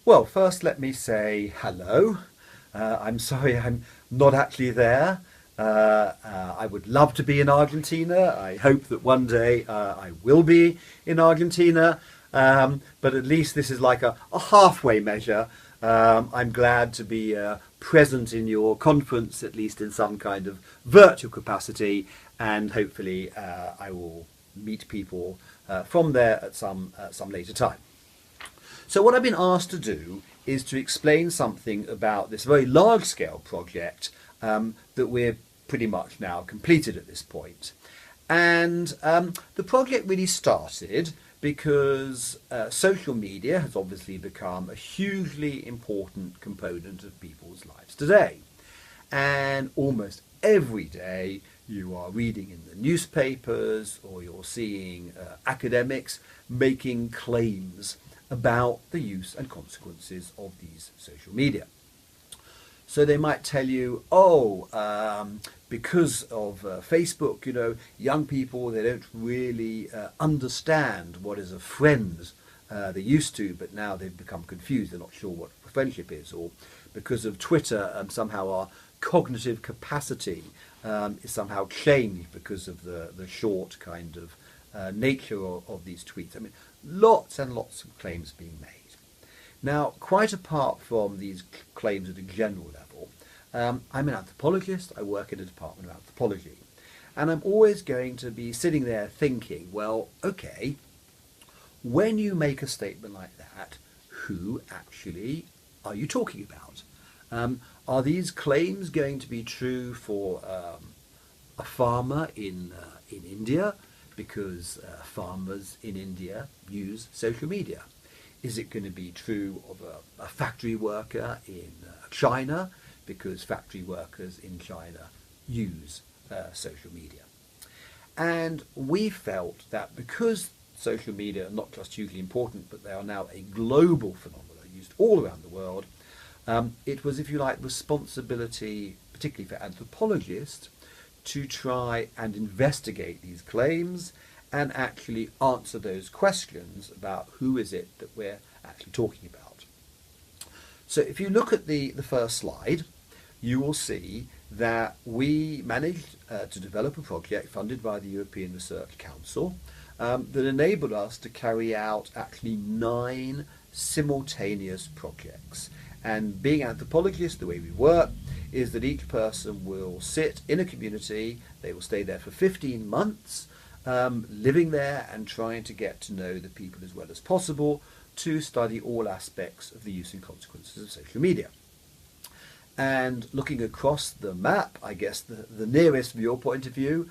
Well, first let me say hello. I'm sorry I'm not actually there. I would love to be in Argentina. I hope that one day I will be in Argentina. But at least this is like a halfway measure. I'm glad to be present in your conference, at least in some kind of virtual capacity, and hopefully I will meet people from there at some later time. So what I've been asked to do is to explain something about this very large-scale project that we're pretty much now completed at this point. And the project really started because social media has obviously become a hugely important component of people's lives today. And almost every day you are reading in the newspapers or you're seeing academics making claims about the use and consequences of these social media. So they might tell you, because of Facebook, young people, they don't really understand what is a friend. They used to, but now they've become confused. They're not sure what a friendship is. Or because of Twitter, somehow our cognitive capacity is somehow changed because of the short kind of nature of these tweets. I mean, lots and lots of claims being made. Now, quite apart from these claims at a general level, I'm an anthropologist. I work in a department of anthropology. And I'm always going to be sitting there thinking, well, okay, when you make a statement like that, who actually are you talking about? Are these claims going to be true for a farmer in India? Because farmers in India use social media. Is it going to be true of a factory worker in China? Because factory workers in China use social media. And we felt that because social media are not just hugely important, but they are now a global phenomenon used all around the world, it was, if you like, responsibility, particularly for anthropologists, to try and investigate these claims and actually answer those questions about who is it that we're actually talking about. So if you look at the first slide, you will see that we managed to develop a project funded by the European Research Council that enabled us to carry out actually 9 simultaneous projects. And being anthropologists, the way we work is that each person will sit in a community, they will stay there for 15 months, living there and trying to get to know the people as well as possible to study all aspects of the use and consequences of social media. And looking across the map, I guess the nearest from your point of view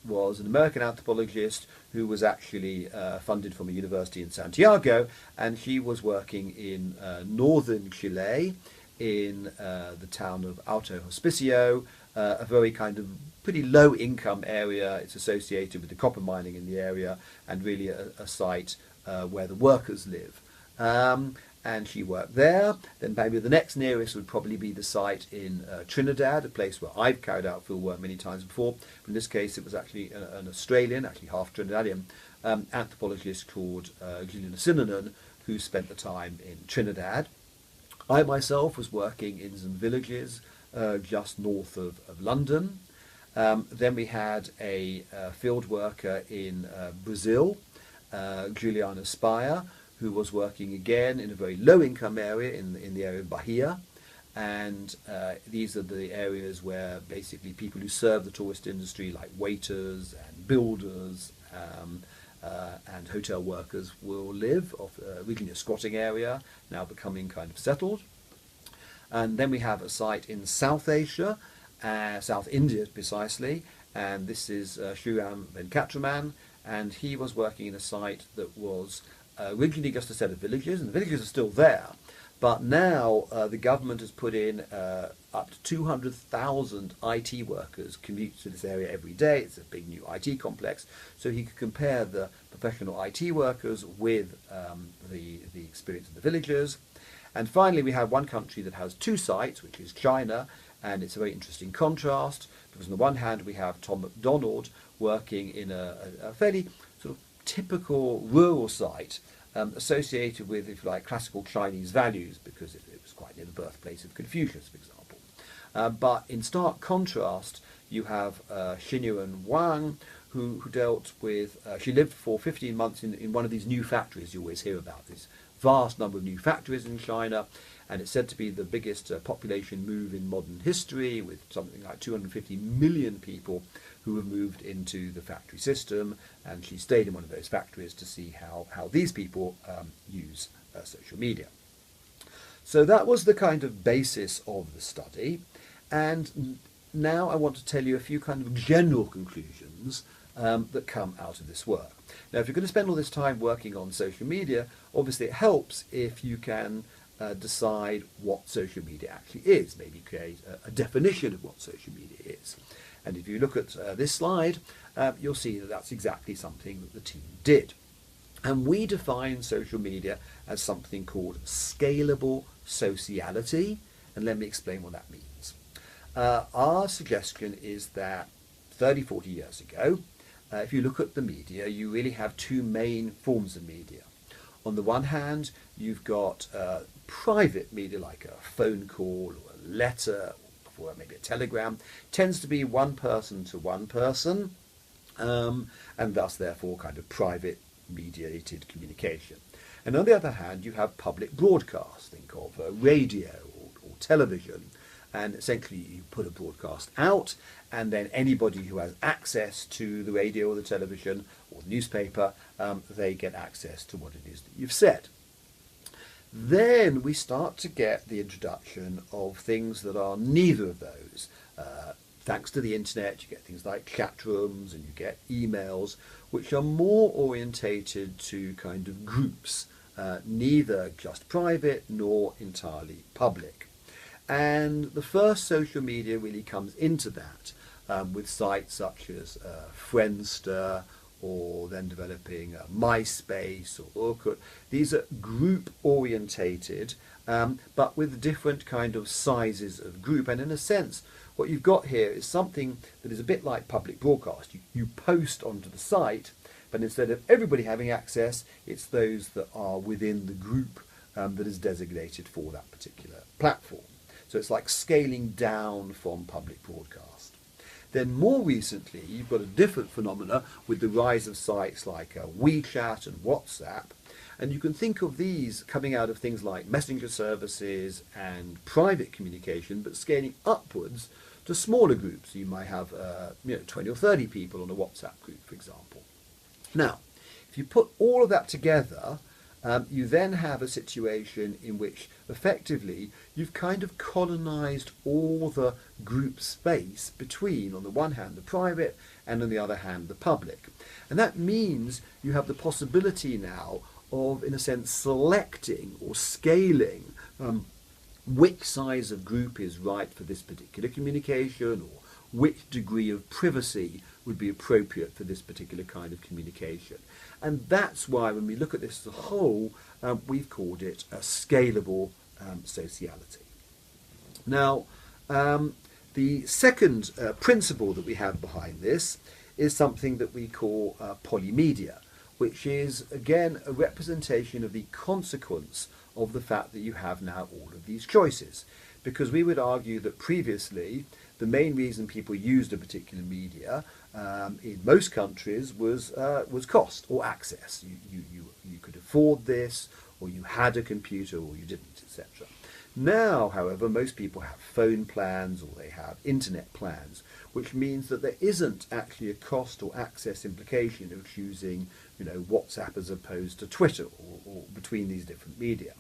was an American anthropologist who was actually funded from a university in Santiago, and he was working in northern Chile in the town of Alto Hospicio, a very kind of pretty low income area. It's associated with the copper mining in the area and really a site where the workers live. And she worked there. Then maybe the next nearest would probably be the site in Trinidad, a place where I've carried out field work many times before. But in this case, it was actually an Australian, actually half Trinidadian, anthropologist called Gillian Sinanen, who spent the time in Trinidad. I myself was working in some villages just north of London. Then we had a field worker in Brazil, Juliana Speyer, who was working again in a very low-income area in the area of Bahia. And these are the areas where basically people who serve the tourist industry, like waiters and builders and hotel workers, will live, originally a squatting area, now becoming kind of settled. And then we have a site in South Asia, South India precisely, and this is Sriram Venkatraman, and he was working in a site that was originally just a set of villages, and the villages are still there, but now the government has put in up to 200,000 IT workers commute to this area every day. It's a big new IT complex, so he could compare the professional IT workers with the experience of the villagers. And finally, we have one country that has 2 sites, which is China, and it's a very interesting contrast, because on the one hand we have Tom MacDonald working in a fairly sort of typical rural site associated with, if you like, classical Chinese values, because it was quite near the birthplace of Confucius, for example. But in stark contrast, you have Xinyuan Wang, who dealt with, she lived for 15 months in one of these new factories you always hear about, this vast number of new factories in China, and it's said to be the biggest population move in modern history, with something like 250 million people who have moved into the factory system, and she stayed in one of those factories to see how these people use social media. So that was the kind of basis of the study, and now I want to tell you a few kind of general conclusions that come out of this work. Now, if you're going to spend all this time working on social media, obviously it helps if you can decide what social media actually is, maybe create a definition of what social media is. And if you look at this slide, you'll see that that's exactly something that the team did. And we define social media as something called scalable sociality, and let me explain what that means. Our suggestion is that 30, 40 years ago, if you look at the media, you really have two main forms of media. On the one hand, you've got private media like a phone call or a letter or maybe a telegram. Tends to be one person to one person, and thus therefore kind of private mediated communication. And on the other hand, you have public broadcast. Think of radio or television. And essentially you put a broadcast out, and then anybody who has access to the radio or the television or the newspaper, they get access to what it is that you've said. Then we start to get the introduction of things that are neither of those. Thanks to the internet, you get things like chat rooms and you get emails, which are more orientated to kind of groups, neither just private nor entirely public. And the first social media really comes into that with sites such as Friendster, or then developing MySpace or Orkut. These are group orientated, but with different kind of sizes of group. And in a sense, what you've got here is something that is a bit like public broadcast. You post onto the site, but instead of everybody having access, it's those that are within the group that is designated for that particular platform. So it's like scaling down from public broadcast. Then more recently, you've got a different phenomena with the rise of sites like WeChat and WhatsApp. And you can think of these coming out of things like messenger services and private communication, but scaling upwards to smaller groups. You might have 20 or 30 people on a WhatsApp group, for example. Now, if you put all of that together, you then have a situation in which effectively you've kind of colonized all the group space between, on the one hand, the private and on the other hand, the public. And that means you have the possibility now of, in a sense, selecting or scaling which size of group is right for this particular communication, or which degree of privacy would be appropriate for this particular kind of communication. And that's why when we look at this as a whole, we've called it a scalable sociality. Now, the second principle that we have behind this is something that we call polymedia, which is, again, a representation of the consequence of the fact that you have now all of these choices. Because we would argue that previously, the main reason people used a particular media in most countries was cost or access. You could afford this, or you had a computer, or you didn't, etc. Now, however, most people have phone plans or they have internet plans, which means that there isn't actually a cost or access implication of choosing, WhatsApp as opposed to Twitter, or between these different media.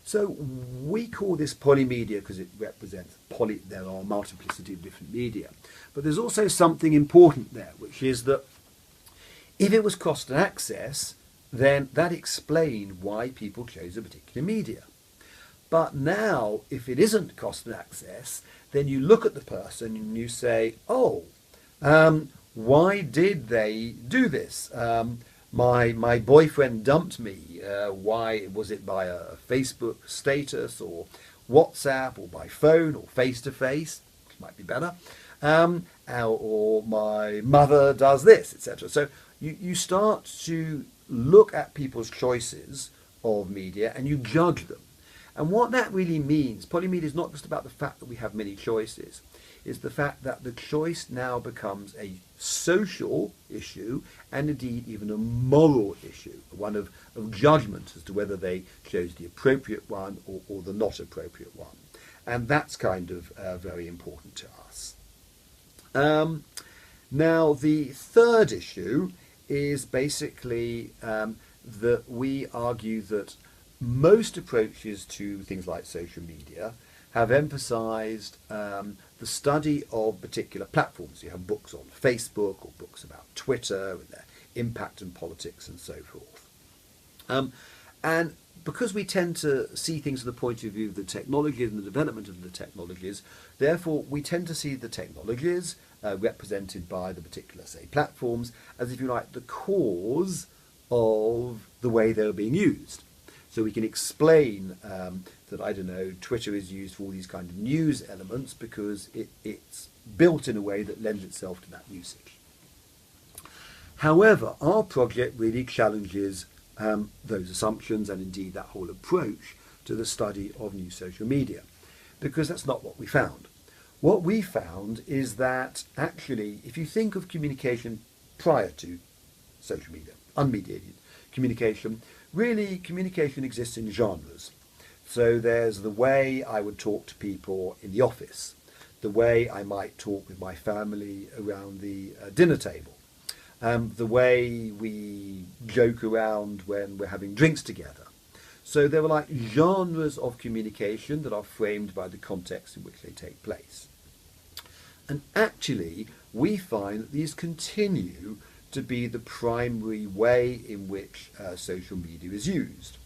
So we call this polymedia because it represents there are a multiplicity of different media. But there's also something important there, which is that if it was cost and access, then that explained why people chose a particular media. But now, if it isn't cost and access, then you look at the person and you say, why did they do this? My boyfriend dumped me. Why was it by a Facebook status or WhatsApp or by phone or face-to-face, which might be better, or my mother does this, etc. So you start to look at people's choices of media and you judge them. And what that really means, polymedia is not just about the fact that we have many choices. It's the fact that the choice now becomes a social issue and indeed even a moral issue, one of judgment as to whether they chose the appropriate one or the not appropriate one. And that's kind of very important to us. Now, the third issue is basically that we argue that most approaches to things like social media have emphasized the study of particular platforms. You have books on Facebook or books about Twitter and their impact on politics and so forth. And because we tend to see things from the point of view of the technologies and the development of the technologies, therefore we tend to see the technologies represented by the particular, say, platforms as, if you like, the cause of the way they're being used. So we can explain that, I don't know, Twitter is used for all these kind of news elements because it's built in a way that lends itself to that usage. However, our project really challenges those assumptions and indeed that whole approach to the study of new social media, because that's not what we found. What we found is that actually, if you think of communication prior to social media, unmediated communication, really communication exists in genres. So there's the way I would talk to people in the office, the way I might talk with my family around the dinner table, the way we joke around when we're having drinks together. So there were like genres of communication that are framed by the context in which they take place. And actually, we find that these continue to be the primary way in which social media is used.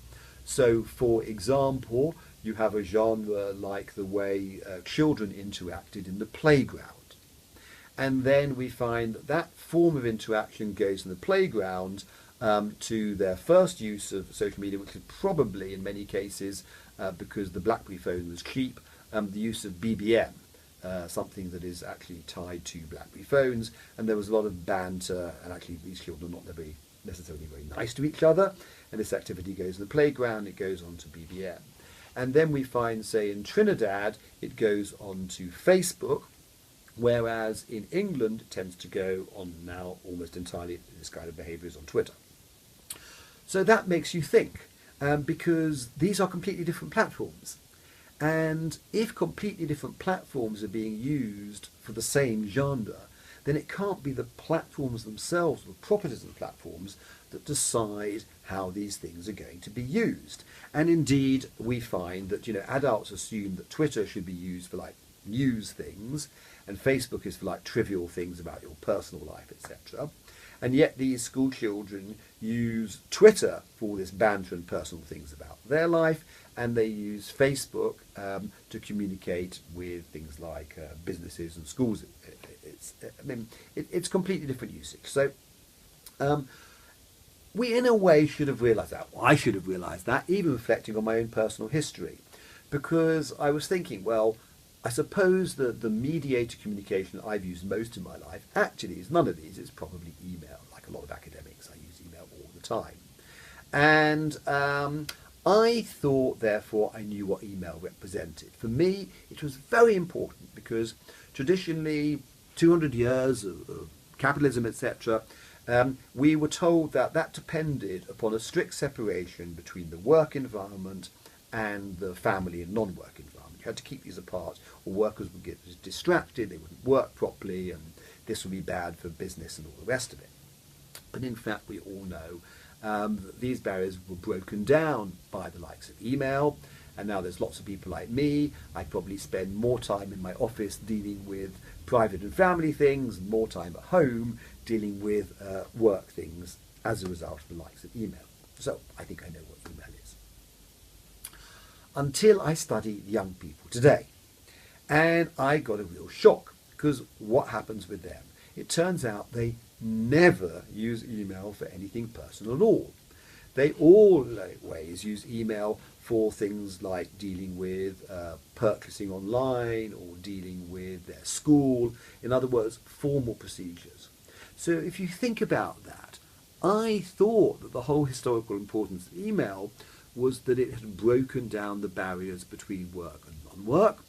So, for example, you have a genre like the way children interacted in the playground. And then we find that that form of interaction goes in the playground to their first use of social media, which is probably, in many cases, because the BlackBerry phone was cheap, the use of BBM. Something that is actually tied to BlackBerry phones, and there was a lot of banter, and actually these children are not necessarily very nice to each other, and this activity goes in the playground, it goes on to BBM. And then we find, say, in Trinidad, it goes on to Facebook, whereas in England it tends to go on now almost entirely, this kind of behaviour is on Twitter. So that makes you think, because these are completely different platforms. And if completely different platforms are being used for the same genre, then it can't be the platforms themselves, the properties of the platforms, that decide how these things are going to be used. And indeed, we find that, adults assume that Twitter should be used for like news things, and Facebook is for like trivial things about your personal life, etc. And yet these school children use Twitter for all this banter and personal things about their life, and they use Facebook to communicate with things like businesses and schools. It's completely different usage. So we, in a way, should have realised that. Well, I should have realised that, even reflecting on my own personal history, because I was thinking, well, I suppose that the mediated communication I've used most in my life actually is none of these. It's probably email, like a lot of academics. I use email all the time. And I thought, therefore, I knew what email represented. For me, it was very important because traditionally, 200 years of capitalism, etc., we were told that that depended upon a strict separation between the work environment and the family and non-work environment. You had to keep these apart, or workers would get distracted, they wouldn't work properly, and this would be bad for business and all the rest of it. But in fact, we all know that these barriers were broken down by the likes of email, and now there's lots of people like me. I probably spend more time in my office dealing with private and family things, and more time at home dealing with work things as a result of the likes of email. So I think I know what email is. Until I studied young people today. And I got a real shock, because what happens with them? It turns out they never use email for anything personal at all. They always use email for things like dealing with purchasing online or dealing with their school. In other words, formal procedures. So if you think about that, I thought that the whole historical importance of email was that it had broken down the barriers between work and non-work.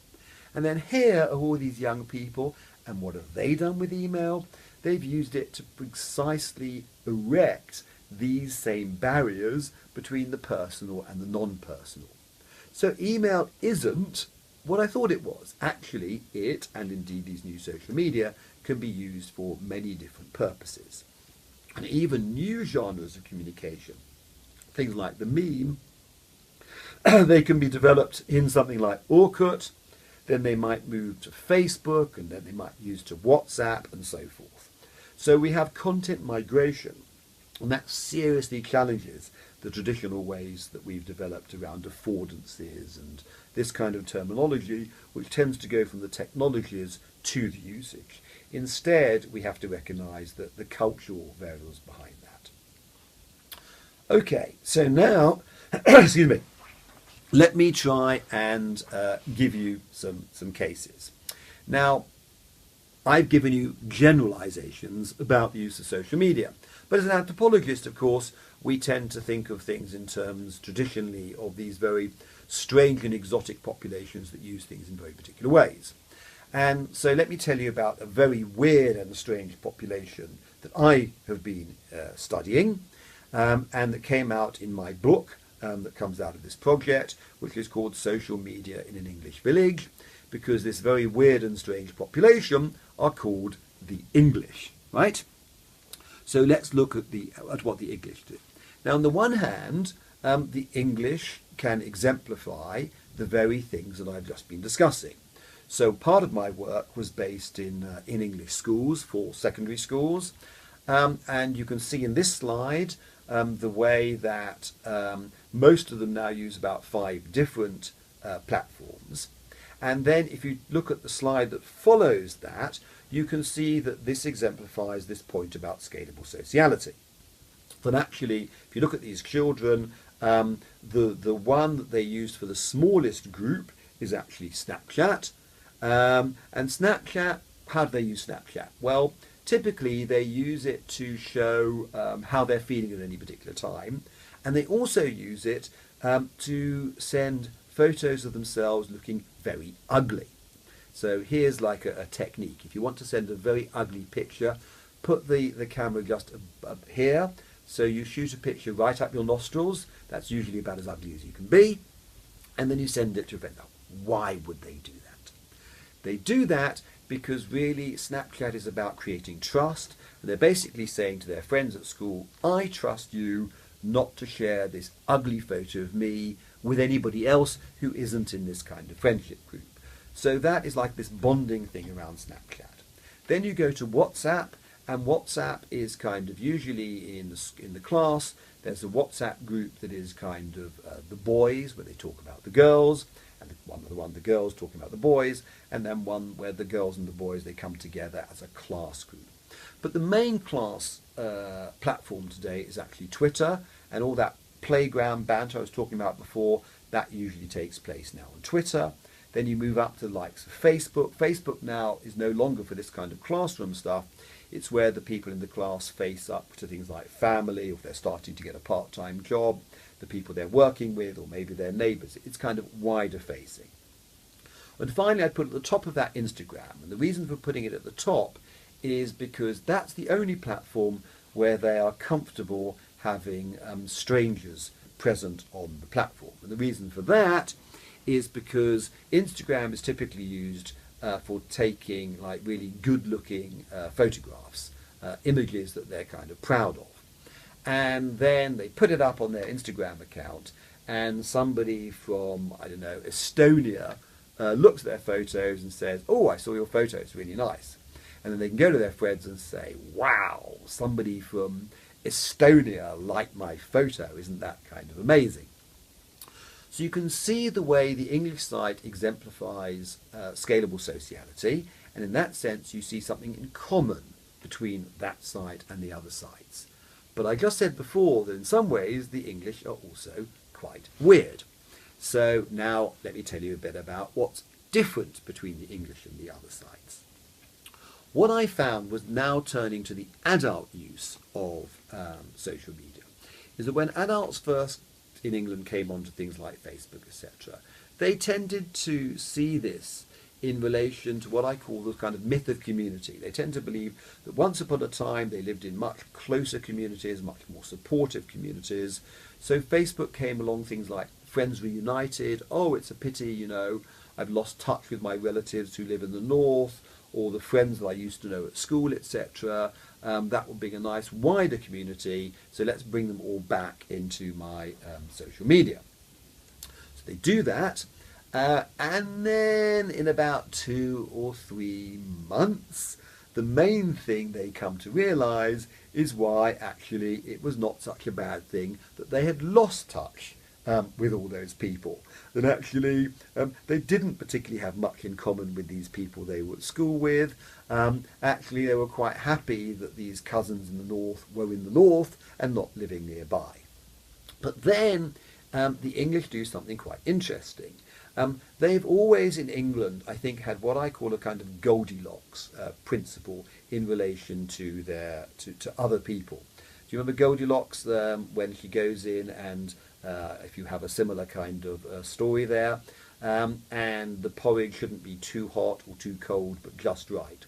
And then here are all these young people, and what have they done with email? They've used it to precisely erect these same barriers between the personal and the non-personal. So email isn't what I thought it was. Actually, it, and indeed these new social media, can be used for many different purposes. And even new genres of communication, things like the meme, they can be developed in something like Orkut, then they might move to Facebook, and then they might use to WhatsApp, and so forth. So we have content migration, and that seriously challenges the traditional ways that we've developed around affordances and this kind of terminology, which tends to go from the technologies to the usage. Instead, we have to recognise that the cultural variables behind that. Okay, so now, excuse me, let me try and give you some cases. Now, I've given you generalizations about the use of social media. But as an anthropologist, of course, we tend to think of things in terms traditionally of these very strange and exotic populations that use things in very particular ways. And so let me tell you about a very weird and strange population that I have been studying and that came out in my book that comes out of this project, which is called Social Media in an English Village, because this very weird and strange population are called the English, right? So let's look at what the English do. Now, on the one hand, the English can exemplify the very things that I've just been discussing. So part of my work was based in English schools for secondary schools, and you can see in this slide the way that most of them now use about 5 different platforms. And then if you look at the slide that follows that, you can see that this exemplifies this point about scalable sociality. But actually, if you look at these children, the one that they used for the smallest group is actually Snapchat. And Snapchat, how do they use Snapchat? Well, typically they use it to show how they're feeling at any particular time. And they also use it to send photos of themselves looking very ugly. So here's like a technique. If you want to send a very ugly picture, put the camera just up here. So you shoot a picture right up your nostrils. That's usually about as ugly as you can be. And then you send it to a friend. Now, why would they do that? They do that because really Snapchat is about creating trust. And they're basically saying to their friends at school, I trust you not to share this ugly photo of me with anybody else who isn't in this kind of friendship group. So that is like this bonding thing around Snapchat. Then you go to WhatsApp, and WhatsApp is kind of usually in the class. There's a WhatsApp group that is kind of the boys, where they talk about the girls, and the girls talking about the boys, and then one where the girls and the boys, they come together as a class group. But the main class platform today is actually Twitter, and all that playground banter I was talking about before, that usually takes place now on Twitter. Then you move up to the likes of Facebook. Facebook now is no longer for this kind of classroom stuff. It's where the people in the class face up to things like family, or if they're starting to get a part-time job, the people they're working with, or maybe their neighbours. It's kind of wider facing. And finally, I put at the top of that Instagram. And the reason for putting it at the top is because that's the only platform where they are comfortable having strangers present on the platform. And the reason for that is because Instagram is typically used for taking like really good-looking photographs, images that they're kind of proud of. And then they put it up on their Instagram account, and somebody from, I don't know, Estonia looks at their photos and says, oh, I saw your photo, it's really nice. And then they can go to their friends and say, wow, somebody from Estonia liked my photo, isn't that kind of amazing? So you can see the way the English site exemplifies scalable sociality, and in that sense you see something in common between that site and the other sites. But I just said before that in some ways the English are also quite weird. So now let me tell you a bit about what's different between the English and the other sites. What I found was, now turning to the adult use of social media, is that when adults first in England came onto things like Facebook, etc., they tended to see this in relation to what I call the kind of myth of community. They tend to believe that once upon a time they lived in much closer communities, much more supportive communities. So Facebook came along, things like friends reunited. Oh, it's a pity, you know, I've lost touch with my relatives who live in the north, or the friends that I used to know at school, etc. That would be a nice wider community, so let's bring them all back into my social media. So they do that, and then in about 2 or 3 months, the main thing they come to realise is why actually it was not such a bad thing that they had lost touch with all those people. That actually they didn't particularly have much in common with these people they were at school with. Actually, they were quite happy that these cousins in the north were in the north and not living nearby. But then the English do something quite interesting. They've always in England, I think, had what I call a kind of Goldilocks principle in relation to to other people. Do you remember Goldilocks when she goes in and if you have a similar kind of story there, and the porridge shouldn't be too hot or too cold, but just right.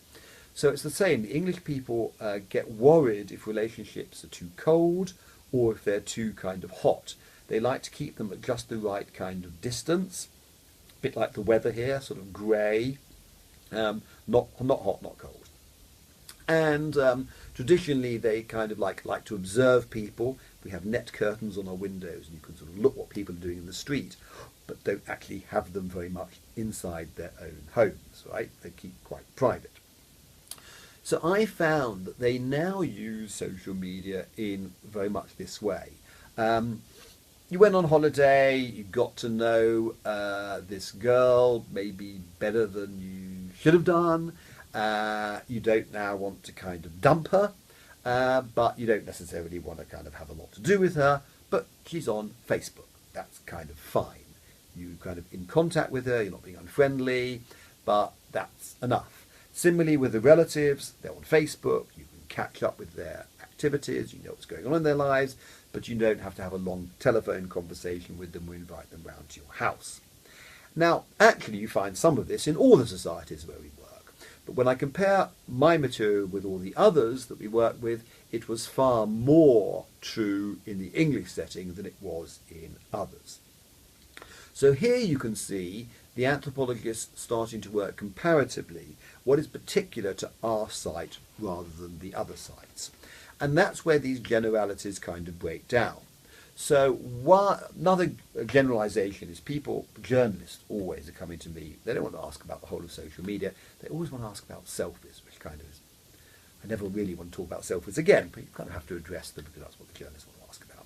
So it's the same. The English people get worried if relationships are too cold or if they're too kind of hot. They like to keep them at just the right kind of distance, a bit like the weather here, sort of grey, not hot, not cold. And traditionally they kind of like to observe people. We have net curtains on our windows and you can sort of look what people are doing in the street, but don't actually have them very much inside their own homes, right? They keep quite private. So I found that they now use social media in very much this way. You went on holiday, you got to know this girl maybe better than you should have done. You don't now want to kind of dump her, but you don't necessarily want to kind of have a lot to do with her, but she's on Facebook. That's kind of fine. You're kind of in contact with her, you're not being unfriendly, but that's enough. Similarly with the relatives, they're on Facebook, you can catch up with their activities, you know what's going on in their lives, but you don't have to have a long telephone conversation with them or invite them round to your house. Now, actually you find some of this in all the societies where we work, but when I compare my material with all the others that we work with, it was far more true in the English setting than it was in others. So here you can see the anthropologists starting to work comparatively what is particular to our site rather than the other sites. And that's where these generalities kind of break down. So another generalization is journalists always are coming to me, they don't want to ask about the whole of social media, they always want to ask about selfies, which kind of is, I never really want to talk about selfies again, but you kind of have to address them because that's what the journalists want to ask about.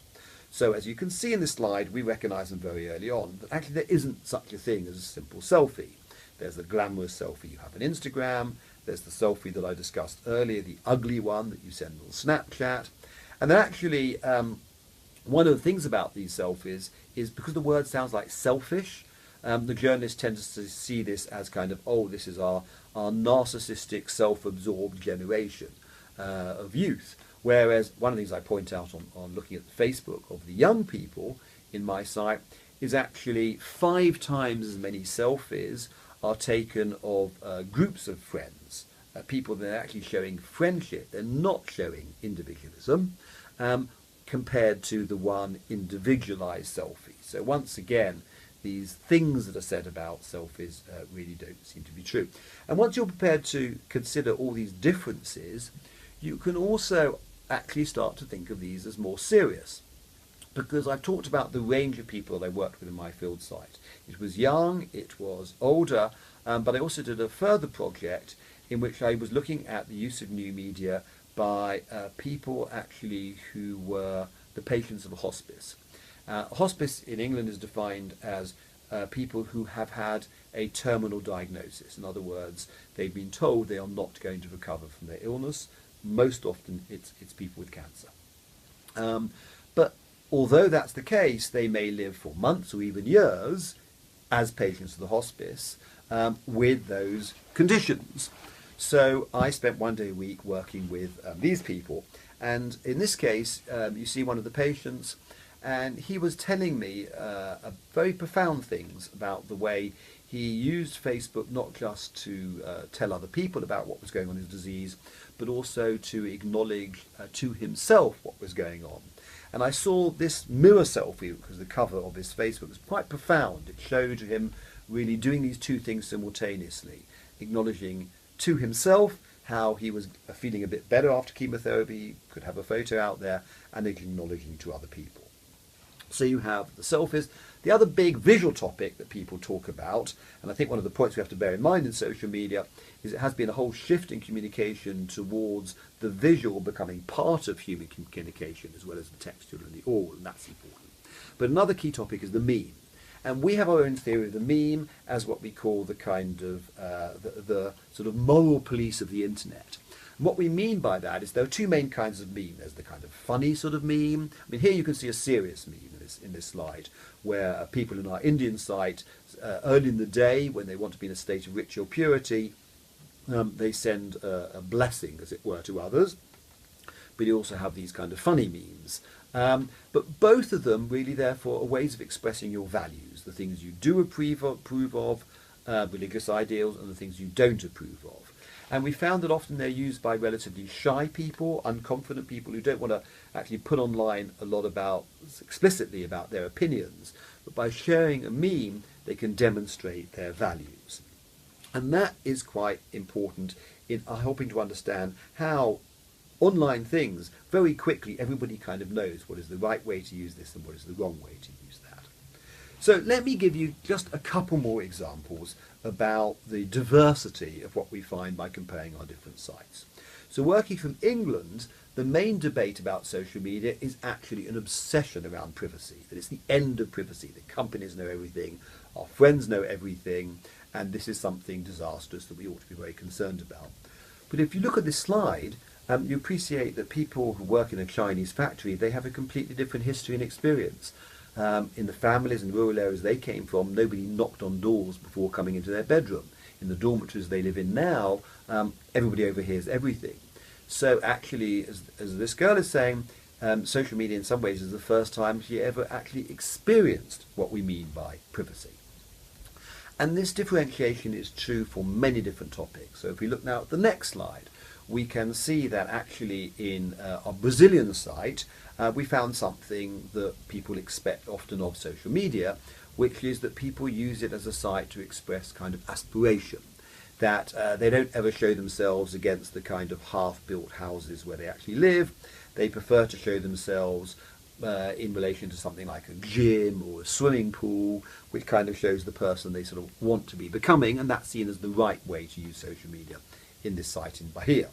So as you can see in this slide, we recognize them very early on, that actually there isn't such a thing as a simple selfie. There's the glamorous selfie you have on Instagram, there's the selfie that I discussed earlier, the ugly one that you send on Snapchat. And then actually, one of the things about these selfies is because the word sounds like selfish, the journalist tends to see this as kind of, oh, this is our narcissistic, self-absorbed generation of youth. Whereas one of the things I point out on looking at the Facebook of the young people in my site is actually 5 times as many selfies are taken of groups of friends, people that are actually showing friendship, they're not showing individualism, compared to the one individualized selfie. So once again, these things that are said about selfies really don't seem to be true. And once you're prepared to consider all these differences, you can also actually start to think of these as more serious. Because I've talked about the range of people that I worked with in my field site. It was young, it was older, but I also did a further project in which I was looking at the use of new media by people actually who were the patients of a hospice. Hospice in England is defined as people who have had a terminal diagnosis. In other words, they've been told they are not going to recover from their illness. Most often it's people with cancer. But although that's the case, they may live for months or even years as patients of the hospice with those conditions. So I spent one day a week working with these people. And in this case, you see one of the patients, and he was telling me very profound things about the way he used Facebook not just to tell other people about what was going on in his disease, but also to acknowledge to himself what was going on. And I saw this mirror selfie, because the cover of his Facebook was quite profound. It showed him really doing these two things simultaneously, acknowledging to himself how he was feeling a bit better after chemotherapy, could have a photo out there, and acknowledging to other people. So you have the selfies. The other big visual topic that people talk about, and I think one of the points we have to bear in mind in social media, is it has been a whole shift in communication towards the visual becoming part of human communication as well as the textual and the oral, and that's important. But another key topic is the meme. And we have our own theory of the meme as what we call the kind of the sort of moral police of the internet. And what we mean by that is there are two main kinds of meme. There's the kind of funny sort of meme. I mean, here you can see a serious meme in this slide, where people in our Indian site, early in the day, when they want to be in a state of ritual purity, they send a blessing, as it were, to others. But you also have these kind of funny memes. But both of them really, therefore, are ways of expressing your values, the things you do approve of, religious ideals, and the things you don't approve of. And we found that often they're used by relatively shy people, unconfident people who don't want to actually put online a lot explicitly about their opinions. But by sharing a meme, they can demonstrate their values. And that is quite important in helping to understand how online things, very quickly, everybody kind of knows what is the right way to use this and what is the wrong way to use that. So let me give you just a couple more examples about the diversity of what we find by comparing our different sites. So working from England, the main debate about social media is actually an obsession around privacy, that it's the end of privacy, that companies know everything, our friends know everything, and this is something disastrous that we ought to be very concerned about. But if you look at this slide, you appreciate that people who work in a Chinese factory, they have a completely different history and experience. In the families and rural areas they came from, nobody knocked on doors before coming into their bedroom. In the dormitories they live in now, everybody overhears everything. So actually, as this girl is saying, social media in some ways is the first time she ever actually experienced what we mean by privacy. And this differentiation is true for many different topics. So if we look now at the next slide, we can see that actually in our Brazilian site, we found something that people expect often of social media, which is that people use it as a site to express kind of aspiration, that they don't ever show themselves against the kind of half-built houses where they actually live. They prefer to show themselves in relation to something like a gym or a swimming pool, which kind of shows the person they sort of want to be becoming, and that's seen as the right way to use social media in this site in Bahia.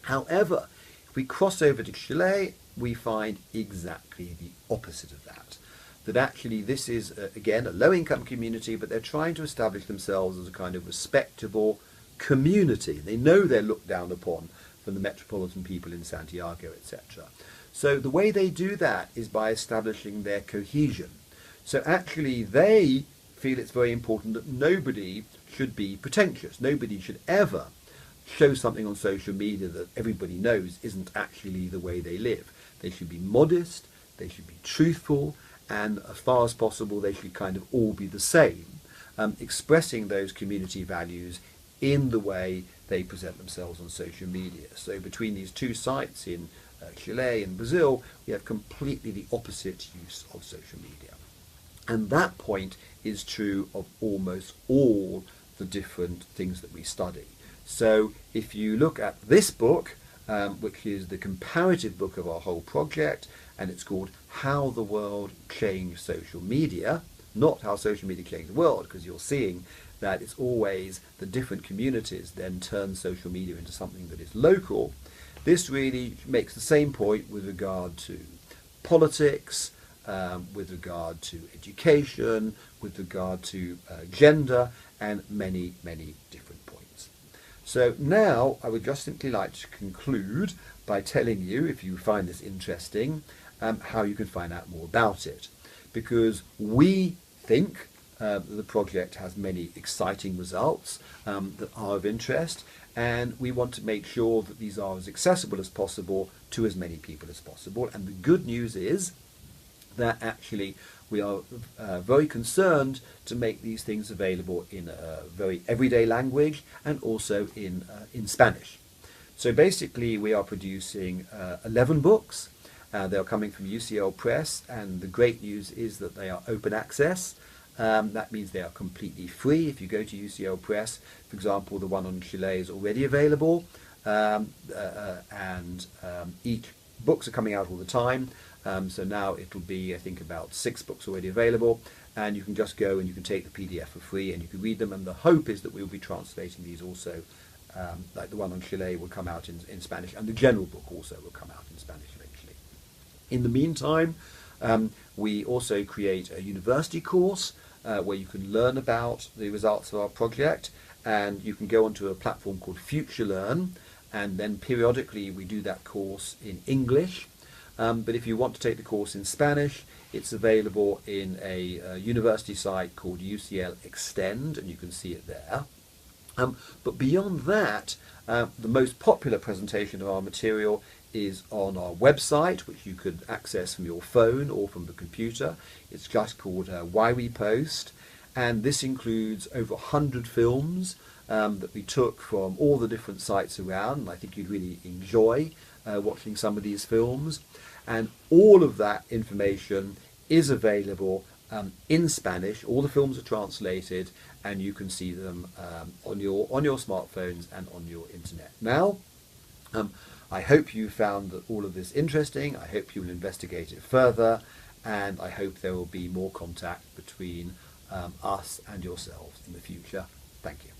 However, if we cross over to Chile, we find exactly the opposite of that. That actually this is, again, a low-income community, but they're trying to establish themselves as a kind of respectable community. They know they're looked down upon from the metropolitan people in Santiago, etc. So the way they do that is by establishing their cohesion. So actually they feel it's very important that nobody should be pretentious. Nobody should ever show something on social media that everybody knows isn't actually the way they live. They should be modest, they should be truthful, and as far as possible they should kind of all be the same, expressing those community values in the way they present themselves on social media. So between these two sites in Chile and Brazil, we have completely the opposite use of social media. And that point is true of almost all the different things that we study. So if you look at this book, which is the comparative book of our whole project, and it's called How the World Changed Social Media, not How Social Media Changed the World, because you're seeing that it's always the different communities then turn social media into something that is local. This really makes the same point with regard to politics, with regard to education, with regard to gender, and many, many different points. So now I would just simply like to conclude by telling you, if you find this interesting, how you can find out more about it. Because we think the project has many exciting results that are of interest, and we want to make sure that these are as accessible as possible to as many people as possible. And the good news is that actually we are very concerned to make these things available in a very everyday language and also in Spanish. So basically we are producing 11 books. They are coming from UCL Press, and the great news is that they are open access. That means they are completely free. If you go to UCL Press, for example, the one on Chile is already available, and each books are coming out all the time. So now it will be, I think, about 6 books already available, and you can just go and you can take the PDF for free and you can read them. And the hope is that we will be translating these also, like the one on Chile will come out in Spanish, and the general book also will come out in Spanish eventually. In the meantime, we also create a university course where you can learn about the results of our project, and you can go onto a platform called FutureLearn, and then periodically we do that course in English. But if you want to take the course in Spanish, it's available in a university site called UCL Extend, and you can see it there. But beyond that, the most popular presentation of our material is on our website, which you could access from your phone or from the computer. It's just called Why We Post, and this includes over 100 films that we took from all the different sites around. I think you'd really enjoy watching some of these films, and all of that information is available in Spanish. All the films are translated, and you can see them on your smartphones and on your internet. Now, I hope you found all of this interesting. I hope you will investigate it further, and I hope there will be more contact between us and yourselves in the future. Thank you.